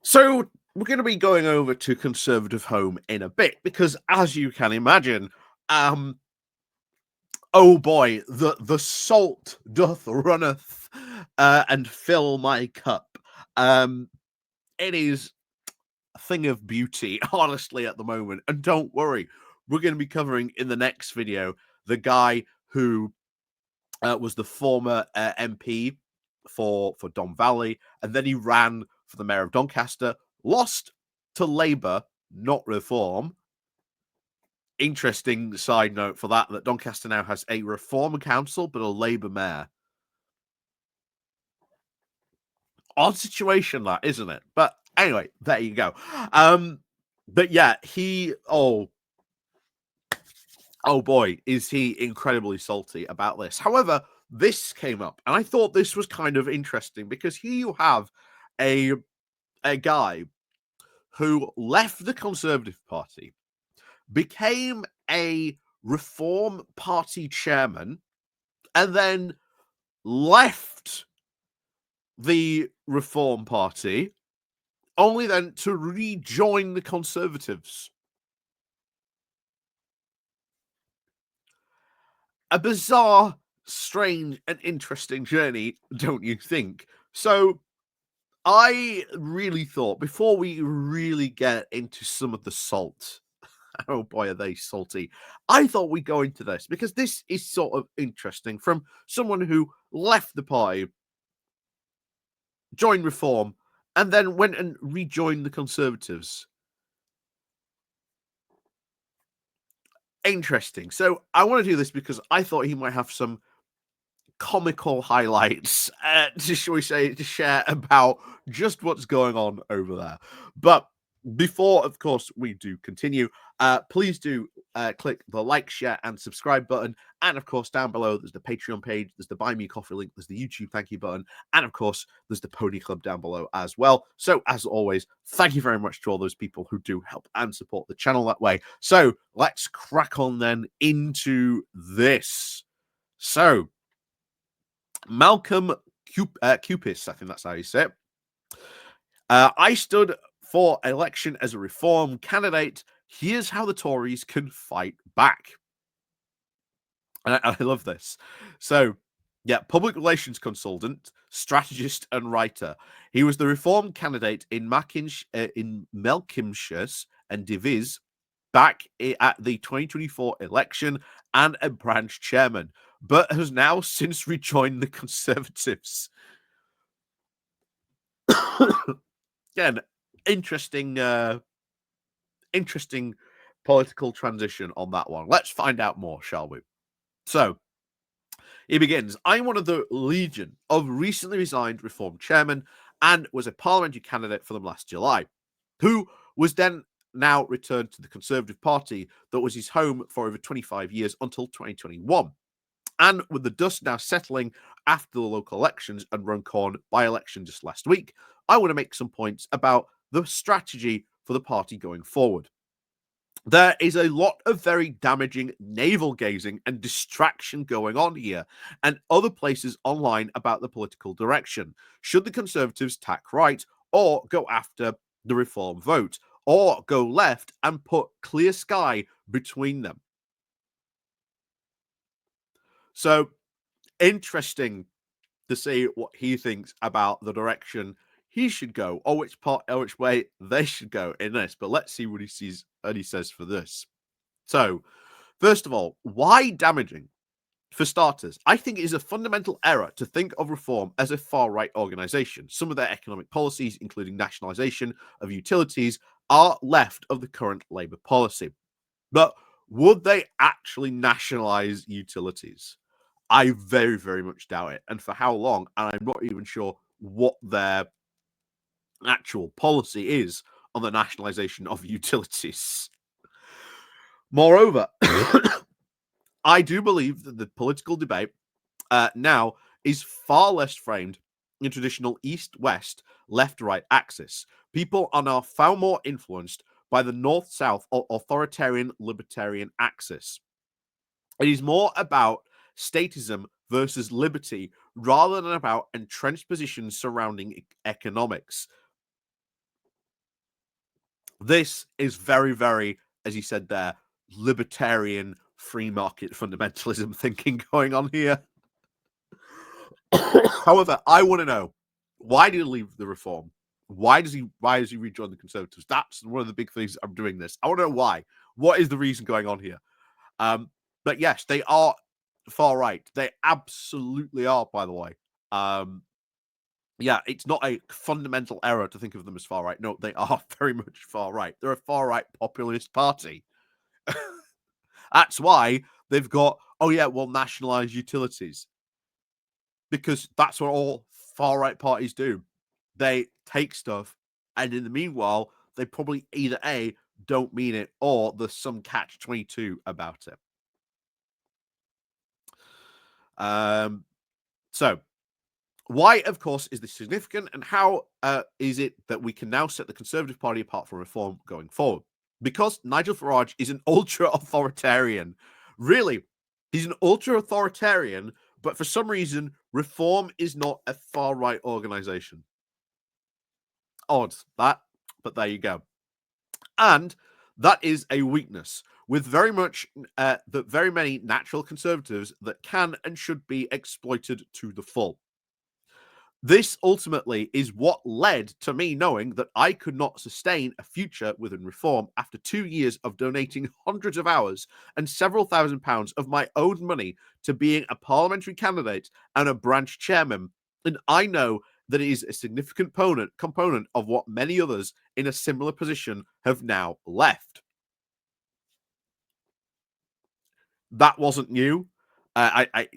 So we're going to be going over to Conservative Home in a bit because, as you can imagine, oh boy, the salt doth runneth and fill my cup. It is a thing of beauty, honestly, at the moment. And don't worry, we're going to be covering in the next video the guy who was the former MP for Don Valley, and then he ran for the mayor of Doncaster, lost to Labour, not Reform. Interesting side note for that Doncaster now has a Reform council, but a Labour mayor. Odd situation, that, isn't it? But anyway, there you go. But yeah, oh boy, is he incredibly salty about this. However, this came up, and I thought this was kind of interesting because here you have a guy who left the Conservative Party, became a Reform Party chairman, and then left the Reform Party, only then to rejoin the Conservatives. A bizarre, strange, and interesting journey, don't you think? So I really thought, before we really get into some of the salt, oh boy, are they salty, I thought we'd go into this because this is sort of interesting from someone who left the party, joined Reform, and then went and rejoined the Conservatives. Interesting. So I want to do this because I thought he might have some comical highlights shall we say, to share about just what's going on over there. But before, of course, we do continue, please do click the like, share, and subscribe button. And of course, down below, there's the Patreon page, there's the Buy Me Coffee link, there's the YouTube thank you button, and of course, there's the Pony Club down below as well. So, as always, thank you very much to all those people who do help and support the channel that way. So, let's crack on then into this. So, Malcolm Cupis, I think that's how you say it. I stood for election as a Reform candidate. Here's how the Tories can fight back. And I love this. So, yeah, public relations consultant, strategist, and writer. He was the Reform candidate in Melkhamshire and Divis back at the 2024 election and a branch chairman, but has now since rejoined the Conservatives. Again, interesting political transition on that one. Let's find out more, shall we? So, he begins, I'm one of the legion of recently resigned Reform chairmen and was a parliamentary candidate for them last July, who was then now returned to the Conservative Party that was his home for over 25 years until 2021. And with the dust now settling after the local elections and Runcorn by-election just last week, I want to make some points about the strategy for the party going forward. There is a lot of very damaging navel-gazing and distraction going on here, and other places online about the political direction. Should the Conservatives tack right, or go after the Reform vote, or go left and put clear sky between them? So, interesting to see what he thinks about the direction he should go, or which way they should go in this. But let's see what he sees and he says for this. So, first of all, why damaging? For starters, I think it is a fundamental error to think of Reform as a far-right organisation. Some of their economic policies, including nationalisation of utilities, are left of the current Labour policy. But would they actually nationalise utilities? I very, very much doubt it. And for how long? And I'm not even sure what their actual policy is on the nationalisation of utilities. Moreover, I do believe that the political debate now is far less framed in traditional east-west, left-right axis. People are now far more influenced by the north-south or authoritarian libertarian axis. It is more about statism versus liberty rather than about entrenched positions surrounding economics. This is very, very, as you said there, libertarian free market fundamentalism thinking going on here. However, I want to know, why did he leave the Reform? Why does he rejoin the Conservatives? That's one of the big things I'm doing this. I want to know why. What is the reason going on here? But yes, they are far right. They absolutely are, by the way. Yeah, it's not a fundamental error to think of them as far right. No, they are very much far right. They're a far right populist party. That's why they've got, oh yeah, we'll nationalize utilities, because that's what all far right parties do. They take stuff, and in the meanwhile, they probably either A, don't mean it, or there's some catch-22 about it. So why, of course, is this significant, and how is it that we can now set the Conservative Party apart from Reform going forward? Because Nigel Farage is an ultra-authoritarian. Really, he's an ultra-authoritarian, but for some reason, Reform is not a far-right organization. Odd, that, but there you go. And that is a weakness, with very much very many natural conservatives that can and should be exploited to the full. This ultimately is what led to me knowing that I could not sustain a future within Reform after 2 years of donating hundreds of hours and several £1,000s of my own money to being a parliamentary candidate and a branch chairman. And I know that it is a significant component of what many others in a similar position have now left. That wasn't new. That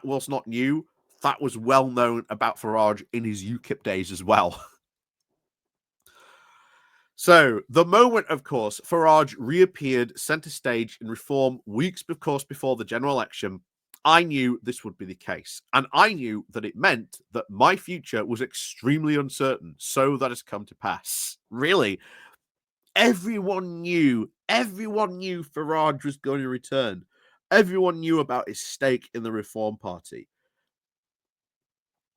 was not new. That was well known about Farage in his UKIP days as well. So, the moment, of course, Farage reappeared centre stage in Reform weeks, of course, before the general election, I knew this would be the case. And I knew that it meant that my future was extremely uncertain. So that has come to pass. Really, everyone knew Farage was going to return. Everyone knew about his stake in the Reform Party.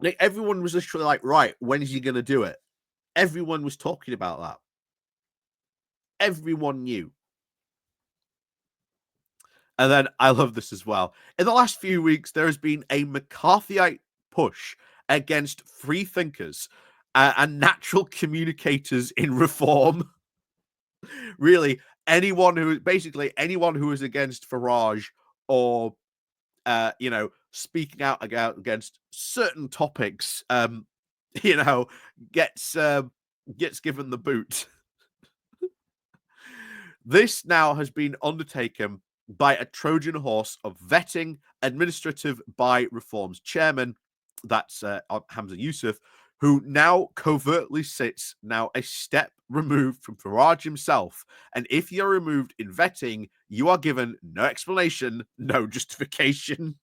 Like, everyone was literally like, right, when is he going to do it? Everyone was talking about that. Everyone knew. And then I love this as well. In the last few weeks, there has been a McCarthyite push against free thinkers and natural communicators in Reform. Really, anyone who is against Farage or speaking out against certain topics, you know, gets given the boot. This now has been undertaken by a Trojan horse of vetting, administrative by Reform's chairman, that's Hamza Yusuf, who now covertly sits now a step removed from Farage himself. And if you're removed in vetting, you are given no explanation, no justification.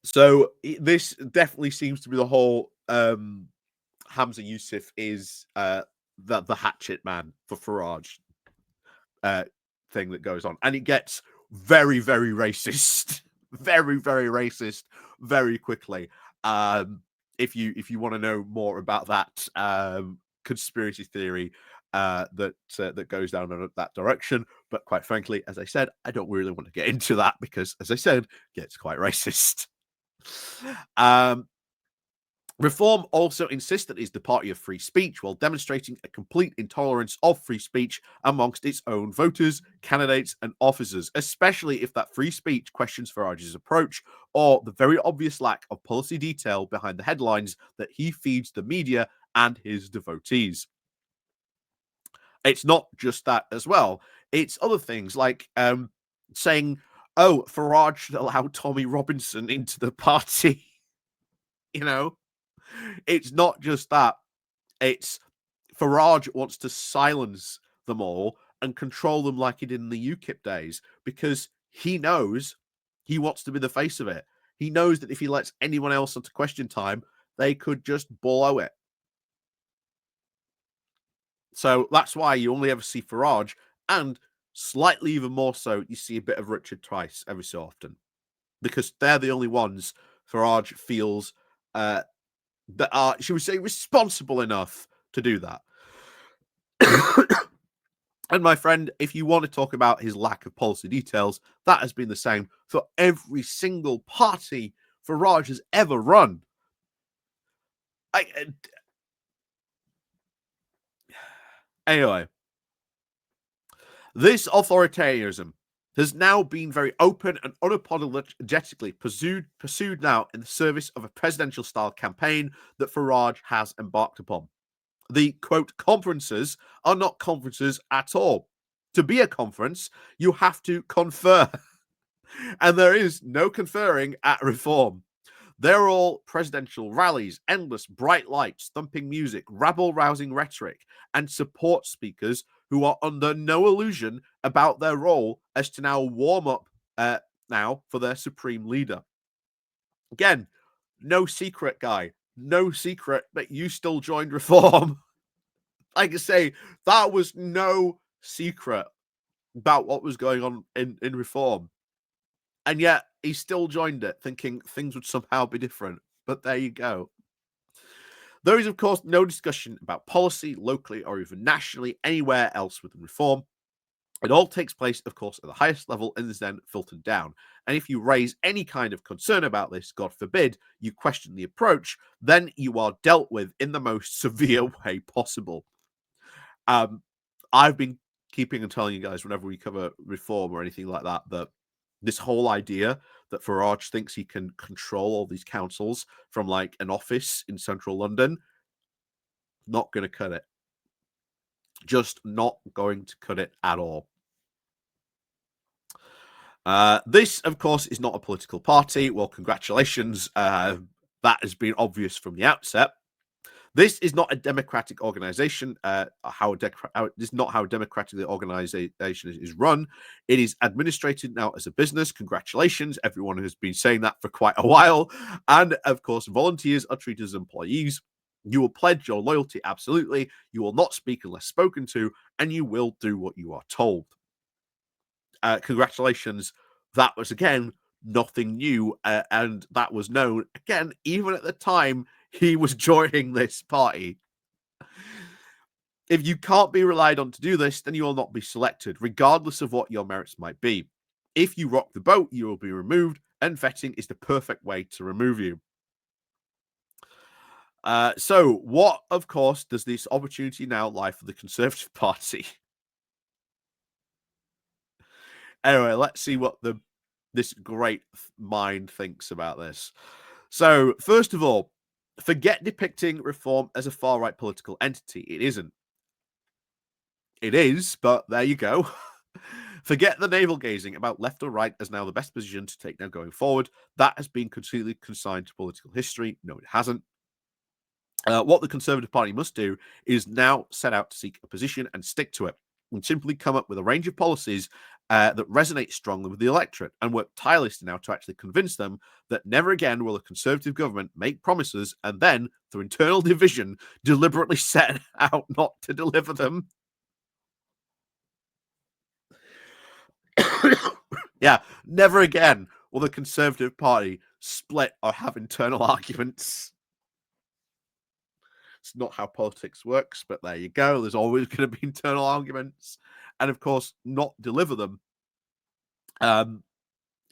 So this definitely seems to be the whole Hamza Yusuf is the hatchet man for Farage thing that goes on, and it gets very, very racist, very, very racist, very quickly. If you want to know more about that conspiracy theory that goes down that direction, but quite frankly, as I said, I don't really want to get into that because, as I said, it gets quite racist. Reform also insists that it is the party of free speech while demonstrating a complete intolerance of free speech amongst its own voters, candidates, and officers, especially if that free speech questions Farage's approach or the very obvious lack of policy detail behind the headlines that he feeds the media and his devotees. It's not just that as well. It's other things like saying, oh, Farage should allow Tommy Robinson into the party. You know, it's not just that. It's Farage wants to silence them all and control them like he did in the UKIP days because he knows he wants to be the face of it. He knows that if he lets anyone else onto question time, they could just blow it. So that's why you only ever see Farage, and slightly even more so, you see a bit of Richard Tice every so often because they're the only ones Farage feels that are, should we say, responsible enough to do that. And my friend, if you want to talk about his lack of policy details, that has been the same for every single party Farage has ever run. Anyway, this authoritarianism has now been very open and unapologetically pursued now in the service of a presidential-style campaign that Farage has embarked upon. The, quote, conferences are not conferences at all. To be a conference, you have to confer. And there is no conferring at Reform. They're all presidential rallies, endless bright lights, thumping music, rabble-rousing rhetoric, and support speakers who are under no illusion about their role as to now warm up now for their supreme leader. Again, no secret, guy. No secret that you still joined Reform. Like I say, that was no secret about what was going on in Reform. And yet he still joined it, thinking things would somehow be different. But there you go. There is, of course, no discussion about policy locally or even nationally anywhere else within Reform. It all takes place, of course, at the highest level and is then filtered down. And if you raise any kind of concern about this, God forbid, you question the approach, then you are dealt with in the most severe way possible. I've been keeping and telling you guys whenever we cover Reform or anything like that, that this whole idea that Farage thinks he can control all these councils from like an office in central London, not going to cut it. Just not going to cut it at all. This, of course, is not a political party. Well, congratulations. That has been obvious from the outset. This is not a democratic organization. This is not how democratically the organization is run. It is administrated now as a business. Congratulations. Everyone has been saying that for quite a while. And of course, volunteers are treated as employees. You will pledge your loyalty, absolutely. You will not speak unless spoken to, and you will do what you are told. Congratulations. That was, again, nothing new. And that was known, again, even at the time he was joining this party. If you can't be relied on to do this, then you will not be selected, regardless of what your merits might be. If you rock the boat, you will be removed, and vetting is the perfect way to remove you. So what, of course, does this opportunity now lie for the Conservative Party? Anyway, let's see what this great mind thinks about this. So, first of all, forget depicting Reform as a far-right political entity. It isn't. It is, but there you go. Forget the navel-gazing about left or right as now the best position to take now going forward. That has been completely consigned to political history. No, it hasn't. What the Conservative Party must do is now set out to seek a position and stick to it, and simply come up with a range of policies that resonate strongly with the electorate and work tirelessly now to actually convince them that never again will a Conservative government make promises and then, through internal division, deliberately set out not to deliver them. Yeah, never again will the Conservative Party split or have internal arguments. It's not how politics works, but there you go. There's always going to be internal arguments, and of course, not deliver them.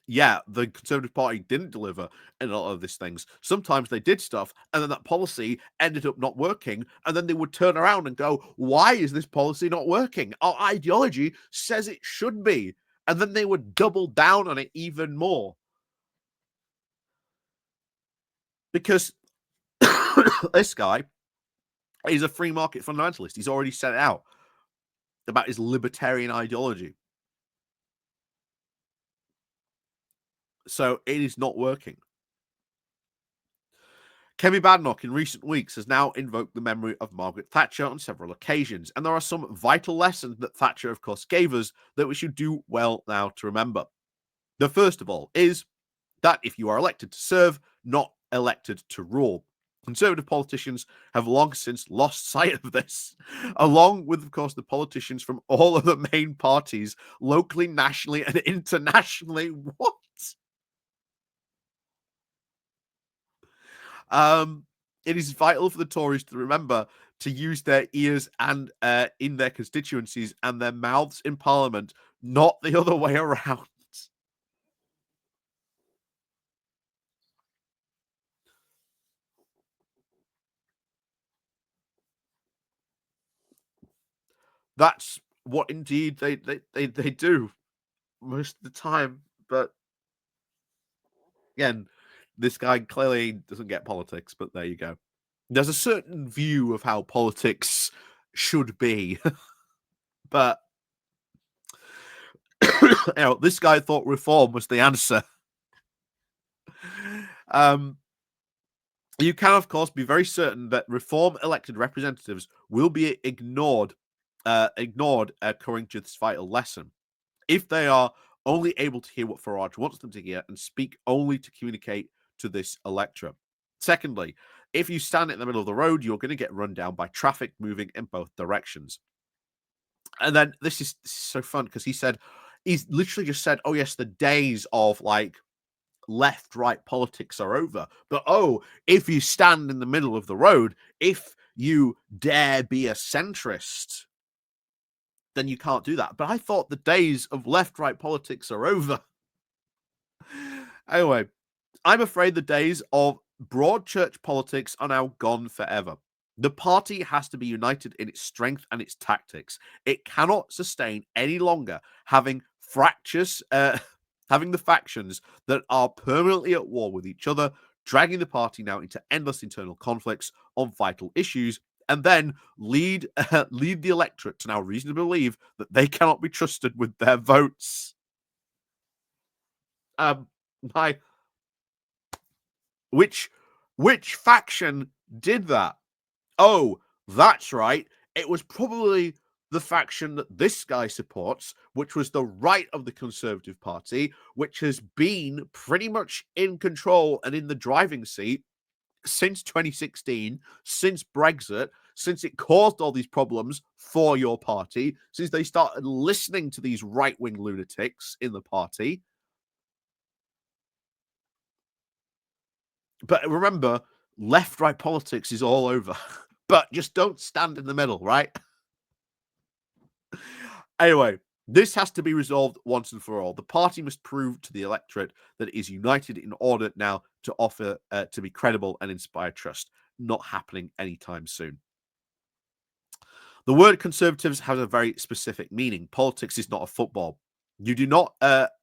Yeah, the Conservative Party didn't deliver in a lot of these things. Sometimes they did stuff, and then that policy ended up not working, and then they would turn around and go, "Why is this policy not working? Our ideology says it should be," and then they would double down on it even more. Because this guy is a free market fundamentalist. He's already set it out about his libertarian ideology. So it is not working. Kemi Badenoch in recent weeks has now invoked the memory of Margaret Thatcher on several occasions, and there are some vital lessons that Thatcher, of course, gave us that we should do well now to remember. The first of all is that if you are elected to serve, not elected to rule. Conservative politicians have long since lost sight of this, along with, of course, the politicians from all of the main parties, locally, nationally, and internationally. What? It is vital for the Tories to remember to use their ears and in their constituencies and their mouths in Parliament, not the other way around. That's what indeed they do most of the time. But again, this guy clearly doesn't get politics, but there you go. There's a certain view of how politics should be, but this guy thought reform was the answer. You can, of course, be very certain that reform elected representatives will be ignored, according to this vital lesson, if they are only able to hear what Farage wants them to hear and speak only to communicate to this electorate. Secondly, if you stand in the middle of the road, you're going to get run down by traffic moving in both directions. And then this is so fun because he's literally just said, oh, yes, the days of like left right politics are over. But oh, if you stand in the middle of the road, if you dare be a centrist, then you can't do that. But I thought the days of left right politics are over. Anyway, I'm afraid the days of broad church politics are now gone forever. The party has to be united in its strength and its tactics. It cannot sustain any longer having fractures, having the factions that are permanently at war with each other, dragging the party now into endless internal conflicts on vital issues, and then lead the electorate to now reasonably believe that they cannot be trusted with their votes. My which faction did that? Oh, that's right. It was probably the faction that this guy supports, which was the right of the Conservative Party, which has been pretty much in control and in the driving seat since 2016, since Brexit, since it caused all these problems for your party, since they started listening to these right-wing lunatics in the party. But remember, left-right politics is all over. But just don't stand in the middle, right? Anyway, this has to be resolved once and for all. The party must prove to the electorate that it is united in order now to offer to be credible and inspire trust. Not happening anytime soon. The word conservatives has a very specific meaning. Politics is not a football. You do not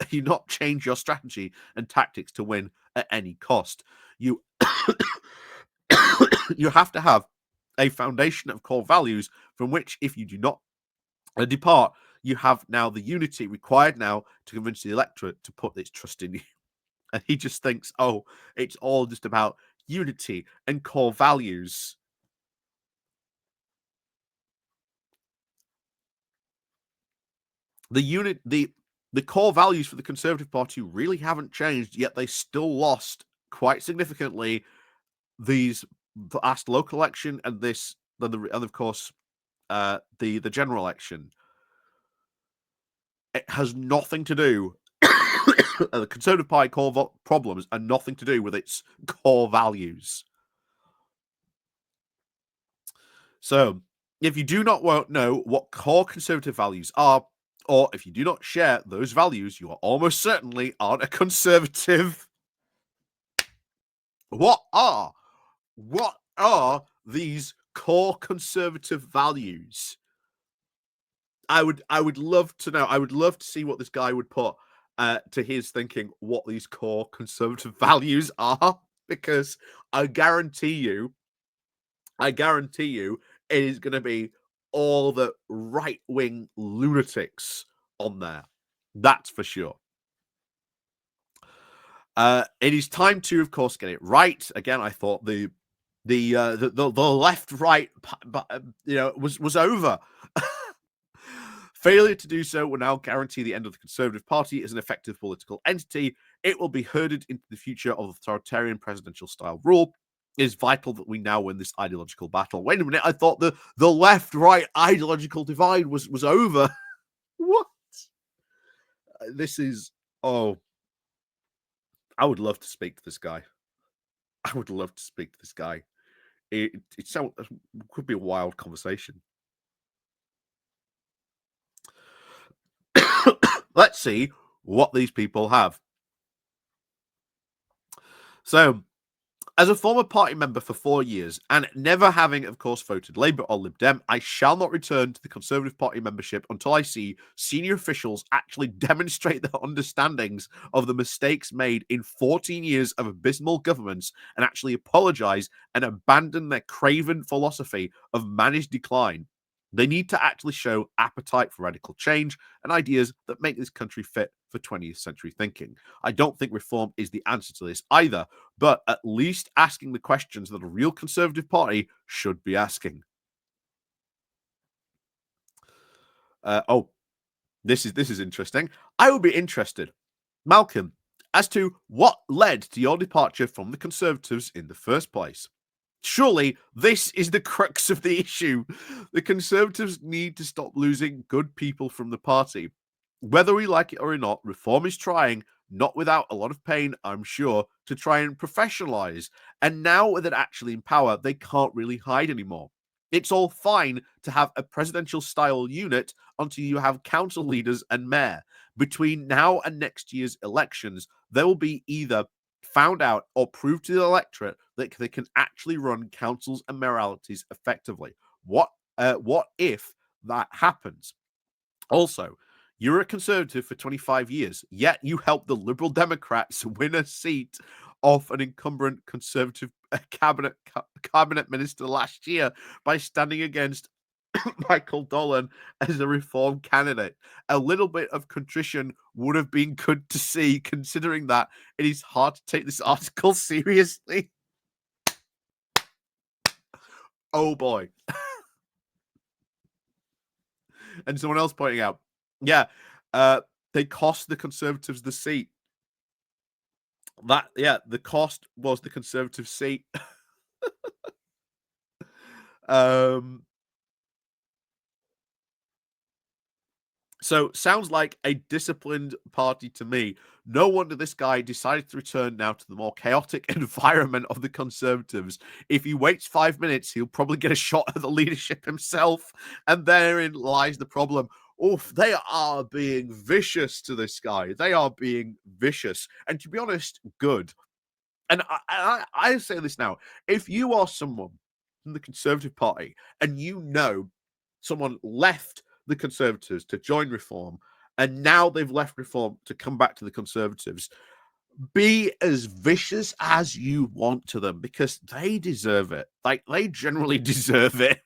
you not change your strategy and tactics to win at any cost. You you have to have a foundation of core values from which, if you do not depart, you have now the unity required now to convince the electorate to put its trust in you. And he just thinks, oh, it's all just about unity and core values. The core values for the Conservative Party really haven't changed, yet they still lost quite significantly the last local election and of course the general election. It has nothing to do. The Conservative Party core problems are nothing to do with its core values. So, if you do not know what core Conservative values are, or if you do not share those values, you are almost certainly aren't a Conservative. What are these core Conservative values? I would love to know. I would love to see what this guy would put to his thinking what these core Conservative values are, because I guarantee you it is going to be all the right-wing lunatics on there. That's for sure. It is time to, of course, get it right. Again, I thought the left right, was over. Failure to do so will now guarantee the end of the Conservative Party as an effective political entity. It will be herded into the future of authoritarian presidential style rule. It is vital that we now win this ideological battle. Wait a minute, I thought the left-right ideological divide was over. What? This is I would love to speak to this guy. I would love to speak to this guy. it could be a wild conversation. Let's see what these people have. So, as a former party member for 4 years, and never having, of course, voted Labour or Lib Dem, I shall not return to the Conservative Party membership until I see senior officials actually demonstrate their understandings of the mistakes made in 14 years of abysmal governments and actually apologise and abandon their craven philosophy of managed decline. They need to actually show appetite for radical change and ideas that make this country fit for 20th century thinking. I don't think reform is the answer to this either, but at least asking the questions that a real Conservative Party should be asking. This is interesting. I would be interested, Malcolm, as to what led to your departure from the Conservatives in the first place. Surely this is the crux of the issue. The Conservatives need to stop losing good people from the party. Whether we like it or not, reform is trying, not without a lot of pain, I'm sure, to try and professionalize. And now that actually in power, they can't really hide anymore. It's all fine to have a presidential style unit until you have council leaders and mayor. Between now and next year's elections, they will be either found out or proved to the electorate that they can actually run councils and mayoralties effectively. What if that happens? Also, you're a Conservative for 25 years, yet you helped the Liberal Democrats win a seat off an incumbent Conservative cabinet minister last year by standing against Michael Dolan as a reform candidate. A little bit of contrition would have been good to see, considering that it is hard to take this article seriously. Oh boy. And someone else pointing out, yeah, they cost the Conservatives the seat. The cost was the Conservative seat. um, So sounds like a disciplined party to me. No wonder this guy decided to return now to the more chaotic environment of the Conservatives. If he waits 5 minutes, he'll probably get a shot at the leadership himself. And therein lies the problem. Oof, they are being vicious to this guy. They are being vicious. And to be honest, good. And I say this now. If you are someone from the Conservative Party and you know someone left the Conservatives to join Reform, and now they've left Reform to come back to the Conservatives, be as vicious as you want to them because they deserve it. Like, they generally deserve it.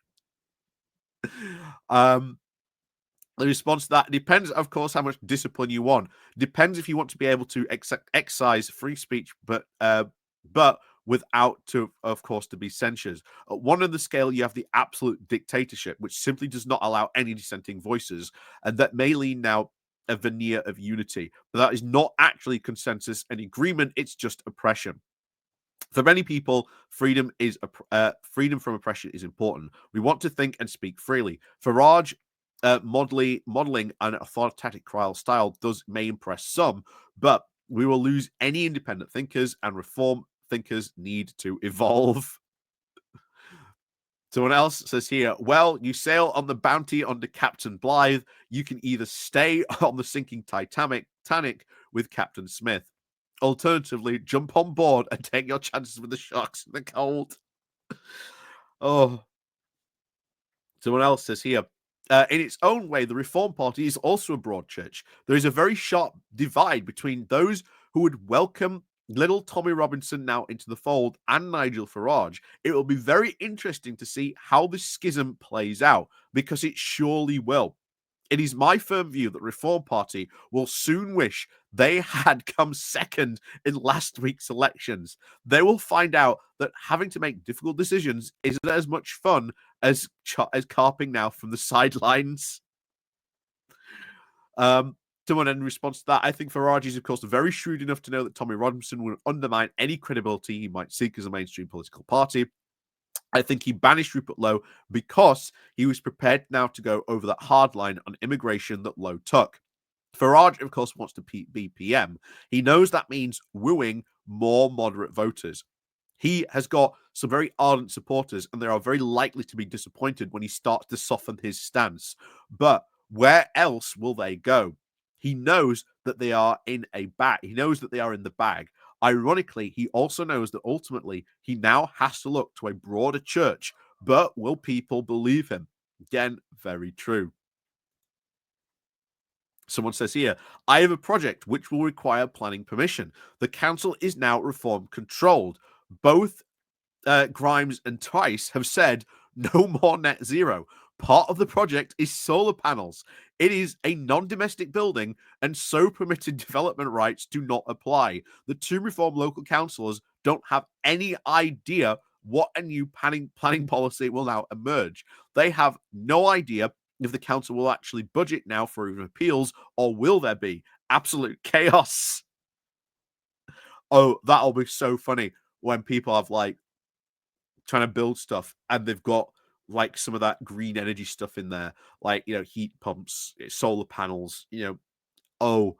The response to that depends, of course, how much discipline you want. Depends if you want to be able to excise free speech, but without to, of course, to be censured. At one end of the scale, you have the absolute dictatorship, which simply does not allow any dissenting voices, and that may lean now a veneer of unity. But that is not actually consensus and agreement; it's just oppression. For many people, freedom from oppression is important. We want to think and speak freely. Farage modeling an authoritarian style may impress some, but we will lose any independent thinkers, and reform thinkers need to evolve. Someone else says here, well, you sail on the Bounty under Captain Blythe. You can either stay on the sinking Titanic with Captain Smith. Alternatively, jump on board and take your chances with the sharks in the cold. Oh. Someone else says here, in its own way, the Reform Party is also a broad church. There is a very sharp divide between those who would welcome little Tommy Robinson now into the fold and Nigel Farage. It will be very interesting to see how this schism plays out, because it surely will. It is my firm view that Reform Party will soon wish they had come second in last week's elections. They will find out that having to make difficult decisions isn't as much fun as carping now from the sidelines. Someone in response to that, I think Farage is, of course, very shrewd enough to know that Tommy Robinson would undermine any credibility he might seek as a mainstream political party. I think he banished Rupert Lowe because he was prepared now to go over that hard line on immigration that Lowe took. Farage, of course, wants to be PM. He knows that means wooing more moderate voters. He has got some very ardent supporters, and they are very likely to be disappointed when he starts to soften his stance. But where else will they go? He knows that they are in a bag. He knows that they are in the bag. Ironically, he also knows that ultimately he now has to look to a broader church. But will people believe him? Again, very true. Someone says here, I have a project which will require planning permission. The council is now reform controlled. Both Grimes and Tice have said no more net zero. Part of the project is solar panels. It is a non-domestic building, and so permitted development rights do not apply. The two reform local councillors don't have any idea what a new planning policy will now emerge. They have no idea if the council will actually budget now for even appeals, or will there be absolute chaos? Oh, that'll be so funny when people have like trying to build stuff and they've got like some of that green energy stuff in there, like heat pumps, solar panels. Oh,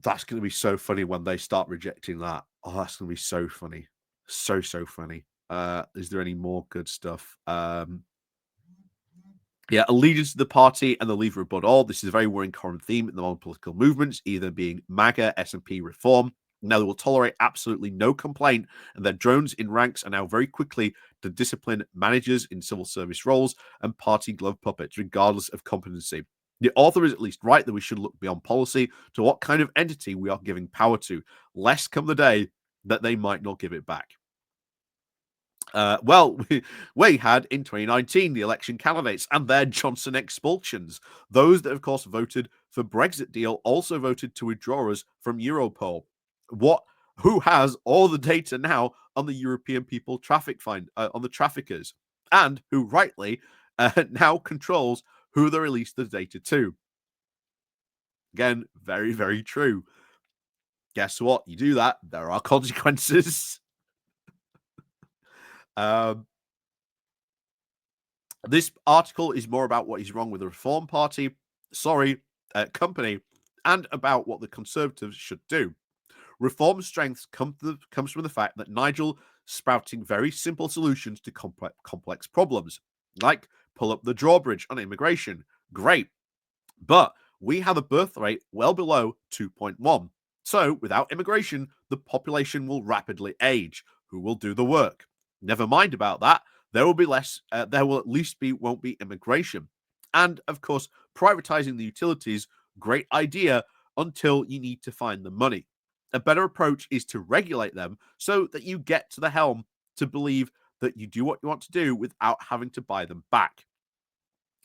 that's going to be so funny when they start rejecting that. Oh, that's going to be so funny, so funny. Is there any more good stuff? Yeah, allegiance to the party and the leader above all. This is a very worrying current theme in the modern political movements, either being MAGA, S&P reform. Now they will tolerate absolutely no complaint, and their drones in ranks are now very quickly to discipline managers in civil service roles and party glove puppets, regardless of competency. The author is at least right that we should look beyond policy to what kind of entity we are giving power to, lest come the day that they might not give it back. Well, we had in 2019 the election candidates and their Johnson expulsions. Those that, of course, voted for Brexit deal also voted to withdraw us from Europol. Who has all the data now on the European people on the traffickers, and who rightly now controls who they release the data to? Again, very, very true. Guess what? You do that, there are consequences. This article is more about what is wrong with the Reform Party, company, and about what the Conservatives should do. Reform's strength comes from the fact that Nigel sprouting very simple solutions to complex problems, like pull up the drawbridge on immigration. Great. But we have a birth rate well below 2.1. So without immigration, the population will rapidly age. Who will do the work? Never mind about that. There will be less, there will at least won't be immigration. And of course, privatizing the utilities, great idea until you need to find the money. A better approach is to regulate them so that you get to the helm to believe that you do what you want to do without having to buy them back.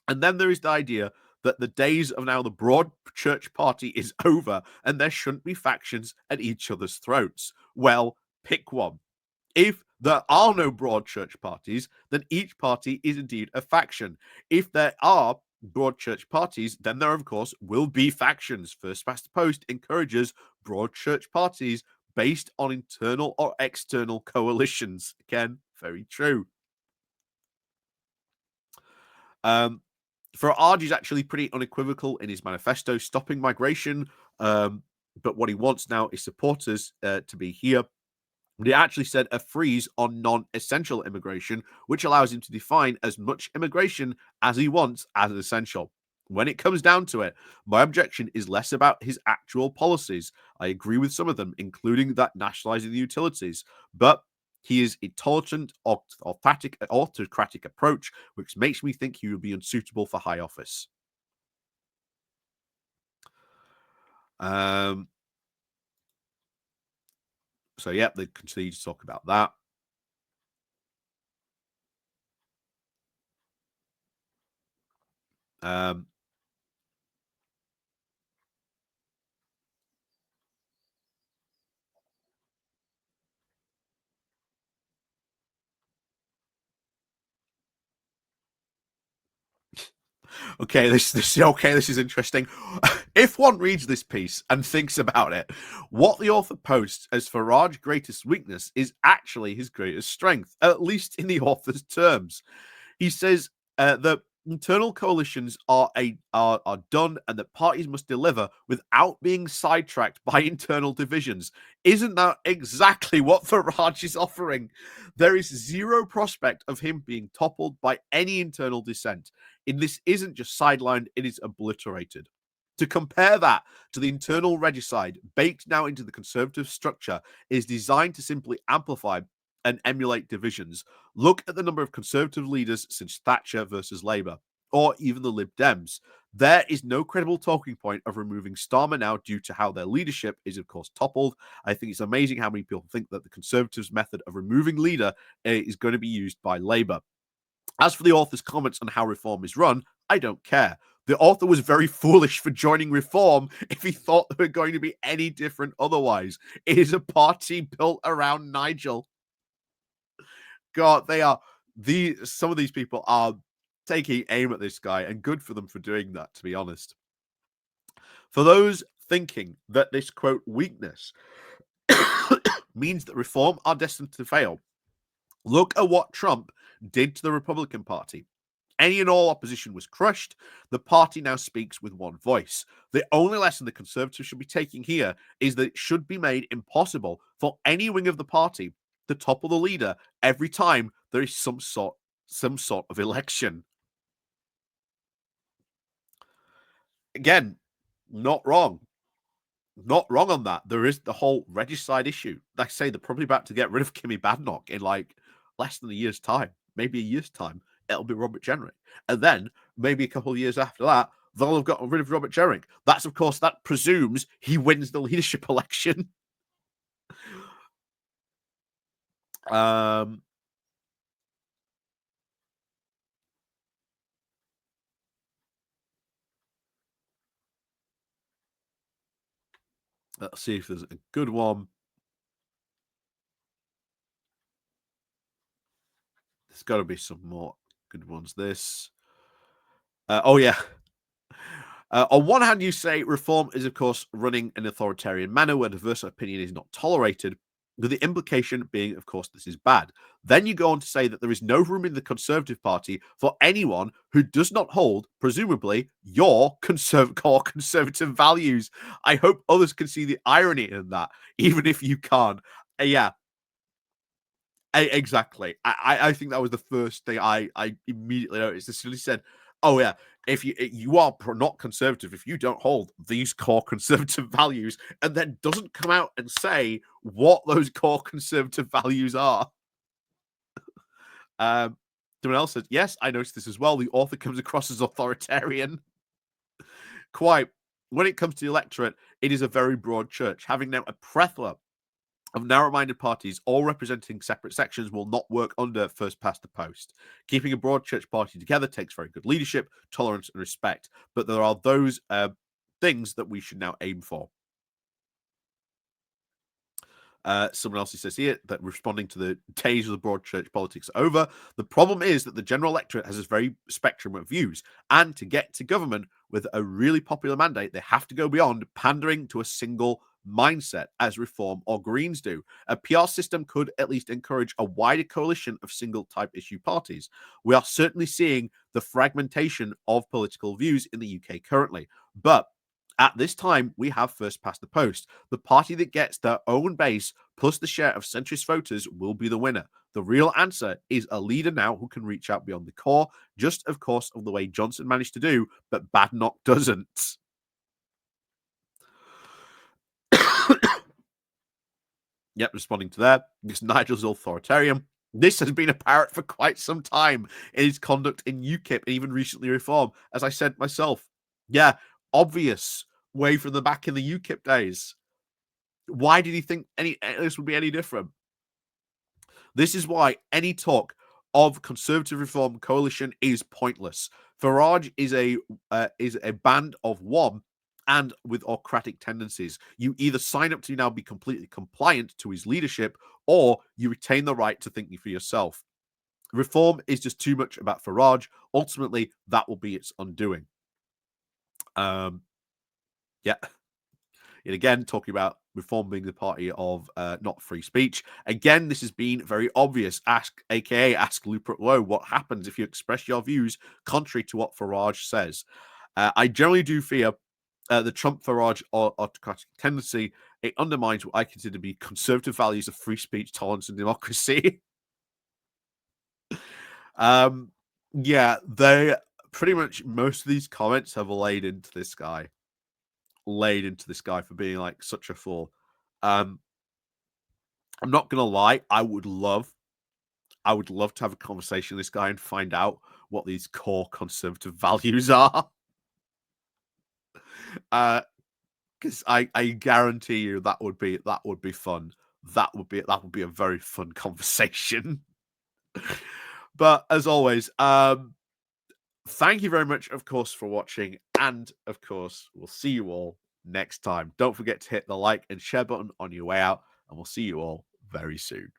And then there is the idea that the days of now the broad church party is over and there shouldn't be factions at each other's throats. Well, pick one. If there are no broad church parties, then each party is indeed a faction. If there are broad church parties, then there, of course, will be factions. First Past the Post encourages broad church parties based on internal or external coalitions. Again, very true. Farage is actually pretty unequivocal in his manifesto, stopping migration. But what he wants now is supporters to be here. But he actually said a freeze on non-essential immigration, which allows him to define as much immigration as he wants as essential. When it comes down to it, my objection is less about his actual policies. I agree with some of them, including that nationalizing the utilities. But he is intolerant, autocratic approach, which makes me think he would be unsuitable for high office. So, yeah, they continue to talk about that. Okay, this is interesting. If one reads this piece and thinks about it, what the author posts as Farage's greatest weakness is actually his greatest strength, at least in the author's terms. He says that internal coalitions are done and that parties must deliver without being sidetracked by internal divisions. Isn't that exactly what Farage is offering? There is zero prospect of him being toppled by any internal dissent. And this isn't just sidelined, it is obliterated. To compare that to the internal regicide baked now into the Conservative structure is designed to simply amplify and emulate divisions. Look at the number of Conservative leaders since Thatcher versus Labour, or even the Lib Dems. There is no credible talking point of removing Starmer now due to how their leadership is, of course, toppled. I think it's amazing how many people think that the Conservatives' method of removing leader is going to be used by Labour. As for the author's comments on how reform is run, I don't care. The author was very foolish for joining reform if he thought they were going to be any different otherwise. It is a party built around Nigel. God, some of these people are taking aim at this guy, and good for them for doing that, to be honest. For those thinking that this quote weakness means that reform are destined to fail, look at what Trump did to the Republican Party. Any and all opposition was crushed. The party now speaks with one voice. The only lesson the Conservatives should be taking here is that it should be made impossible for any wing of the party to topple the leader every time there is some sort of election. Again, not wrong. Not wrong on that. There is the whole regicide issue. Like I say, they're probably about to get rid of Kimmy Badenoch in like less than a year's time, maybe a year's time. It'll be Robert Jenrick. And then maybe a couple of years after that, they'll have gotten rid of Robert Jenrick. That's, of course, that presumes he wins the leadership election. Let's see if there's a good one. There's got to be some more good ones. Oh, yeah. On one hand, you say reform is, of course, running an authoritarian manner where diverse opinion is not tolerated, with the implication being, of course, this is bad. Then you go on to say that there is no room in the Conservative Party for anyone who does not hold, presumably, your core conservative values. I hope others can see the irony in that, even if you can't. Yeah, exactly. I think that was the first thing I immediately noticed. As soon as he said, "Oh yeah, if you are not conservative if you don't hold these core conservative values," and then doesn't come out and say what those core conservative values are. Someone else says, "Yes, I noticed this as well. The author comes across as authoritarian." Quite. When it comes to the electorate, it is a very broad church. Having now a plethora of narrow-minded parties all representing separate sections will not work under first past the post. Keeping a broad church party together takes very good leadership, tolerance, and respect. But there are those things that we should now aim for. Someone else says here that responding to the days of the broad church politics are over. The problem is that the general electorate has this very spectrum of views, and to get to government with a really popular mandate, they have to go beyond pandering to a single mindset as Reform or Greens do. A PR system could at least encourage a wider coalition of single type issue parties. We are certainly seeing the fragmentation of political views in the UK currently, but at this time, we have first past the post. The party that gets their own base plus the share of centrist voters will be the winner. The real answer is a leader now who can reach out beyond the core, just of course of the way Johnson managed to do, but Badenoch doesn't. Yep, responding to that, because Nigel's authoritarian. This has been apparent for quite some time in his conduct in UKIP and even recently Reform. As I said myself, yeah, obvious way from the back in the UKIP days. Why did he think this would be any different? This is why any talk of Conservative Reform coalition is pointless. Farage is a band of one and with autocratic tendencies. You either sign up to now be completely compliant to his leadership, or you retain the right to think for yourself. Reform is just too much about Farage. Ultimately, that will be its undoing. Yeah. And again, talking about Reform being the party of not free speech. Again, this has been very obvious. Ask Rupert Lowe what happens if you express your views contrary to what Farage says. I generally do fear the Trump-Farage autocratic tendency. It undermines what I consider to be conservative values of free speech, tolerance, and democracy. Yeah, they pretty much most of these comments have laid into this guy for being like such a fool. I'm not gonna lie, I would love to have a conversation with this guy and find out what these core conservative values are. Because I guarantee you that would be fun. That would be a very fun conversation. But as always, thank you very much, of course, for watching, and of course, we'll see you all next time. Don't forget to hit the like and share button on your way out, and we'll see you all very soon.